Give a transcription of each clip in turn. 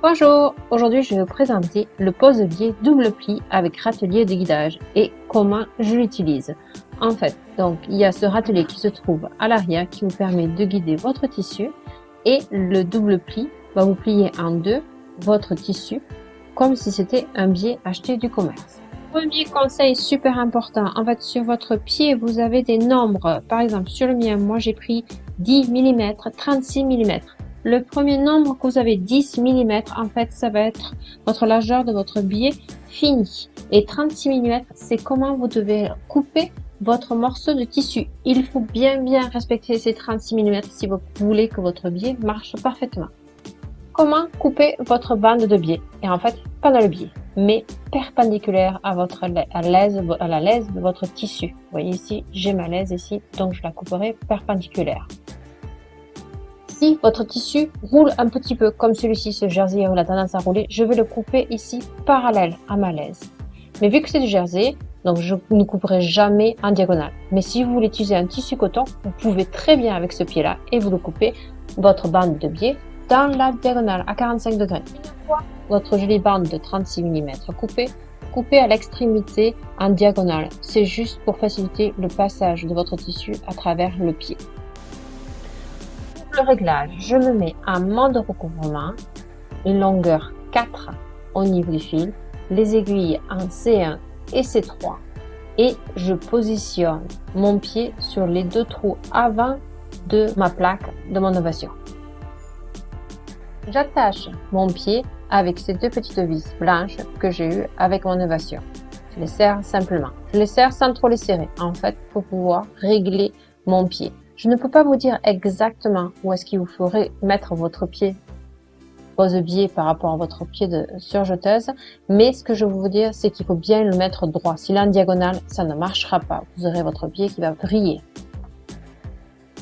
Bonjour, aujourd'hui je vais vous présenter le pose-biais double pli avec râtelier de guidage et comment je l'utilise. En fait, donc il y a ce râtelier qui se trouve à l'arrière qui vous permet de guider votre tissu et le double pli va vous plier en deux votre tissu comme si c'était un biais acheté du commerce. Premier conseil super important, en fait sur votre pied vous avez des nombres, par exemple sur le mien moi j'ai pris 10 mm, 36 mm. Le premier nombre que vous avez 10 mm, en fait, ça va être votre largeur de votre biais fini. Et 36 mm, c'est comment vous devez couper votre morceau de tissu. Il faut bien respecter ces 36 mm si vous voulez que votre biais marche parfaitement. Comment couper votre bande de biais? Et en fait, pas dans le biais, mais perpendiculaire à la lèse de votre tissu. Vous voyez ici, j'ai ma lèse ici, donc je la couperai perpendiculaire. Si votre tissu roule un petit peu, comme celui-ci, ce jersey a tendance à rouler, je vais le couper ici parallèle à ma lèse. Mais vu que c'est du jersey, donc je ne couperai jamais en diagonale. Mais si vous voulez utiliser un tissu coton, vous pouvez très bien avec ce pied-là et vous le coupez votre bande de biais dans la diagonale à 45 degrés. Une fois votre jolie bande de 36 mm coupez à l'extrémité en diagonale. C'est juste pour faciliter le passage de votre tissu à travers le pied. Le réglage, je me mets en mode recouvrement, une longueur 4 au niveau du fil, les aiguilles en C1 et C3 et je positionne mon pied sur les deux trous avant de ma plaque de mon ovation. J'attache mon pied avec ces deux petites vis blanches que j'ai eues avec mon ovation. Je les serre simplement. Je les serre sans trop les serrer, en fait, pour pouvoir régler mon pied. Je ne peux pas vous dire exactement où est-ce qu'il vous faudrait mettre votre pied pose-biais par rapport à votre pied de surjeteuse, mais ce que je veux vous dire, c'est qu'il faut bien le mettre droit. S'il est en diagonale, ça ne marchera pas. Vous aurez votre pied qui va briller.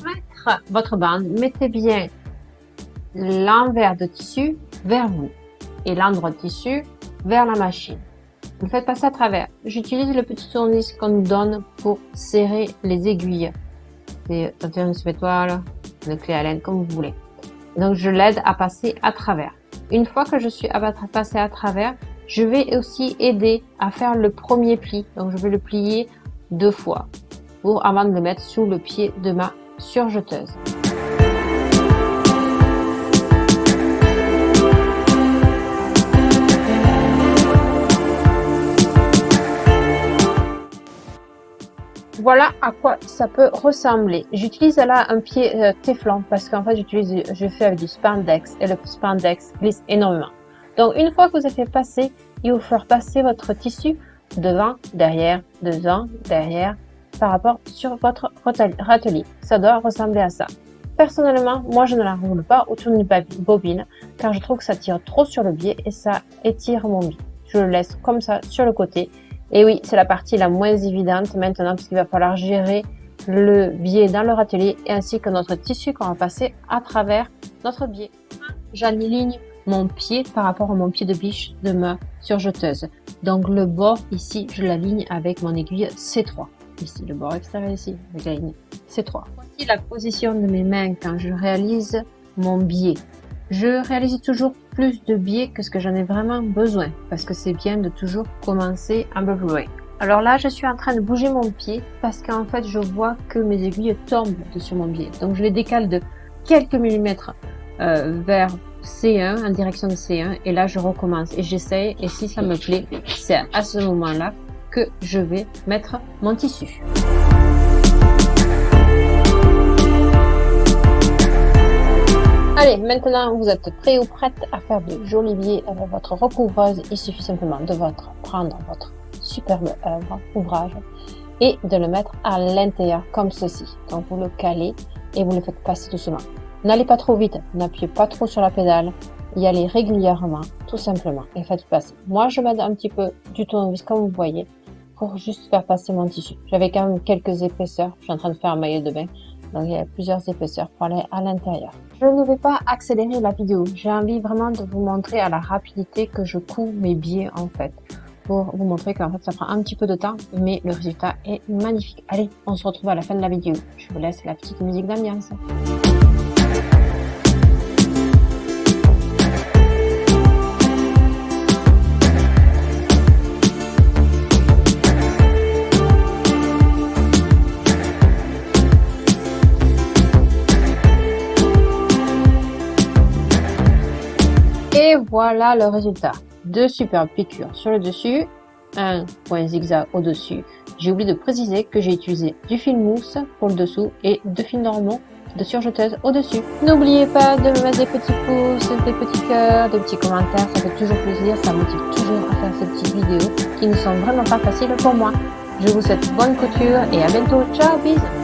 Mettre votre bande, mettez bien l'envers de tissu vers vous et l'endroit de tissu vers la machine. Vous le faites passer à travers. J'utilise le petit tournevis qu'on nous donne pour serrer les aiguilles. C'est une étoile, une clé Allen, comme vous voulez. Donc, je l'aide à passer à travers. Une fois que je suis passé à travers, je vais aussi aider à faire le premier pli. Donc, je vais le plier 2 fois avant de le mettre sous le pied de ma surjeteuse. Voilà à quoi ça peut ressembler. J'utilise là un pied téflon parce qu'en fait je fais avec du spandex et le spandex glisse énormément. Donc une fois que vous avez fait passer, il faut faire passer votre tissu devant, derrière, devant, derrière par rapport sur votre râtelier. Ça doit ressembler à ça. Personnellement, moi je ne la roule pas autour d'une bobine car je trouve que ça tire trop sur le biais et ça étire mon biais. Je le laisse comme ça sur le côté. Et oui, c'est la partie la moins évidente maintenant puisqu'il va falloir gérer le biais dans le râtelier et ainsi que notre tissu qu'on va passer à travers notre biais. J'aligne mon pied par rapport à mon pied de biche de ma surjeteuse. Donc le bord ici, je l'aligne avec mon aiguille C3. Ici, le bord extérieur ici, avec la ligne C3. Voici la position de mes mains quand je réalise mon biais. Je réalise toujours plus de biais que ce que j'en ai vraiment besoin parce que c'est bien de toujours commencer un peu plus loin. Alors là, je suis en train de bouger mon pied parce qu'en fait, je vois que mes aiguilles tombent sur mon biais. Donc, je les décale de quelques millimètres vers C1, en direction de C1 et là, je recommence et j'essaye et si ça me plaît, c'est à ce moment-là que je vais mettre mon tissu. Allez, maintenant vous êtes prêt ou prête à faire de jolis biais avec votre recouvreuse. Il suffit simplement de prendre votre superbe ouvrage et de le mettre à l'intérieur comme ceci. Donc vous le calez et vous le faites passer doucement. N'allez pas trop vite, n'appuyez pas trop sur la pédale, y allez régulièrement, tout simplement et faites passer. Moi je m'aide un petit peu du tournevis comme vous voyez pour juste faire passer mon tissu. J'avais quand même quelques épaisseurs, je suis en train de faire un maillot de bain. Donc, il y a plusieurs épaisseurs pour aller à l'intérieur. Je ne vais pas accélérer la vidéo. J'ai envie vraiment de vous montrer à la rapidité que je couds mes biais en fait. Pour vous montrer qu'en fait, ça prend un petit peu de temps, mais le résultat est magnifique. Allez, on se retrouve à la fin de la vidéo. Je vous laisse la petite musique d'ambiance. Et voilà le résultat. 2 superbes piqûres sur le dessus, un point zigzag au-dessus. J'ai oublié de préciser que j'ai utilisé du fil mousse pour le dessous et 2 fils normaux de surjeteuse au-dessus. N'oubliez pas de me mettre des petits pouces, des petits cœurs, des petits commentaires, ça fait toujours plaisir, ça motive toujours à faire ces petites vidéos qui ne sont vraiment pas faciles pour moi. Je vous souhaite bonne couture et à bientôt. Ciao, bisous!